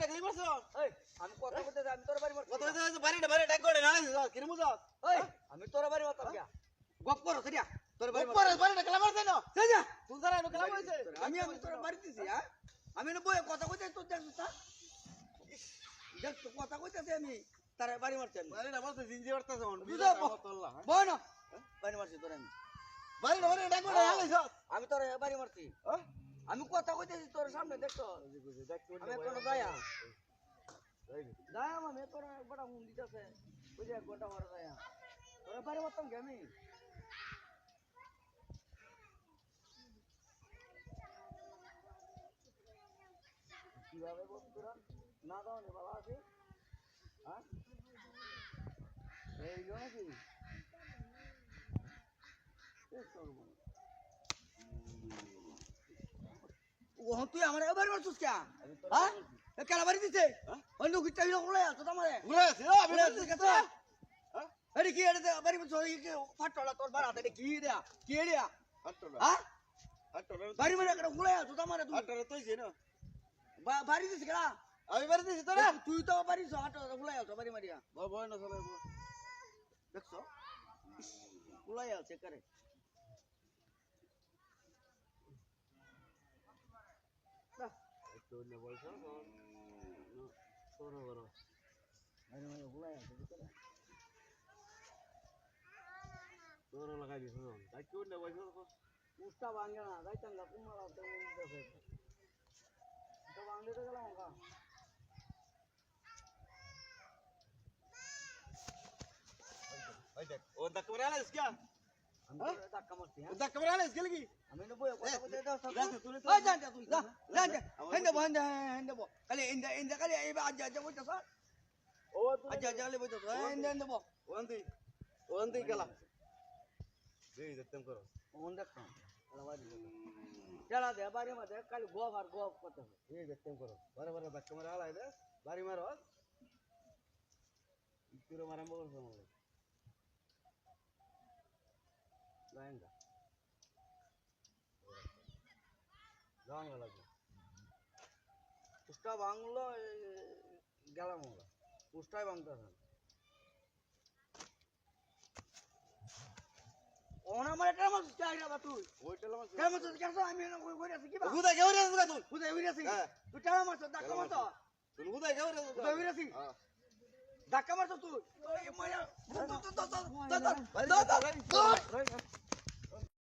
ডাকলি মারছো এই আমি কথা বলতে আমি তোর বাড়ি মারছি কত হইছে বাড়ি ডাক করে না কিরে মুজা এই আমি তোর বাড়ি মারতাম কে গপ করো সেটা তোর বাড়ি বাড়ি ডাকলা মারছ না যা যা তুই জানা এনো খেলা হইছে আমি তোর বাড়ি দিছি হ্যাঁ আমি না বই কথা কইতে তোর দেখছ তা দেখ তো কথা কইতেছি আমি তার বাড়ি মারছি আমি বাড়ি না মারছে জিনজি মারতাছ বুঝা বই না বাড়ি মারছি তোর আমি বাড়ি ডাক করে আলাইছ আমি তোর বাড়ি মারছি আমি কথা কইতেছি তোর সামনে দেখছ আমি কোনো যায়া যায়া আমি তোর বড় মুন দিতেছে বুঝে এক ঘন্টা পরে যায়া তোর বাড়ি মারতাম কি আমি কিভাবে বলছি তোরা না দাও নি বাবা আছে হ্যাঁ এই নাকি ও তুই আমার এবার মারছিস কে হ্যাঁ কেন বাড়ি দিছে অন্য কিছু চাইলে ওলাই আসো তোমারে ঘুরে আছে আমি কত আরে কি এর বাড়ি মে চলে কি ফাটলা তোর বাড়া এটা কি দেয়া কি দেয়া হাটটা হ্যাঁ হাটটা বাড়ি মে একটা ওলাই আসো তোমারে তুই হাটটা তুই যে না বাড়ি দিছিস কেন আমি বাড়ি দিছি তোরা তুই তো বাড়ি সো হাট ওলাই আসো বাড়ি মারিয়া ভয় না চলে দেখছো ওলাই আছে করে তো না বলছো তোরা বড় আরে মানে ওলাই আছে করে তোরা লাগাই দিছ তাই কেউ না বলছো মুস্তা ভাঙে না যাইতাম না কুমার তো দেখে তো ভাঙতে তো গেলাম কা ভাই দেখ ও ধাক্কা মারা আলাইছ কি আমি ধাক্কা মারছি ও ধাক্কা মারা আলাইছ গেল কি আমি না বই কথা বলতে দাও যা তুই ওই যান তুই যা যান হেন্দে বো খালি ইন্দা খালি এই আজ আজ বইতা স্যার ও আজ আজ আলে বইতা হেন্দে বো ওন্দি গেলা দেই দেখতাম করো ওন দেখো আলাবাদি চলা দে বাড়ি মধ্যে খালি গোব আর গোব করতে এই দেখতাম করো বারে বারে ধাক্কা মারা আলাই দে বাড়ি মারো ইতিরো মারাম বলছ মনে লাইনটা যাওয়ান লাগবে পুষ্টা বাংলো গেলাম আমরা পুষ্টাই বাংতেছে ওনা আমার একটা মাছ চাইরা বা তুই ওইটা লামাস কেন মাছ কেন আমি না কই আছি কি বা হুদা কেউরে আছে তুই বুঝাই হই আছি তুই টাকা মাছ ধাক্কা মাছ তুই হুদা কেউরে আছে বুঝাই হই আছি হ্যাঁ ধাক্কা মাছ তুই ওই মায়া দাদা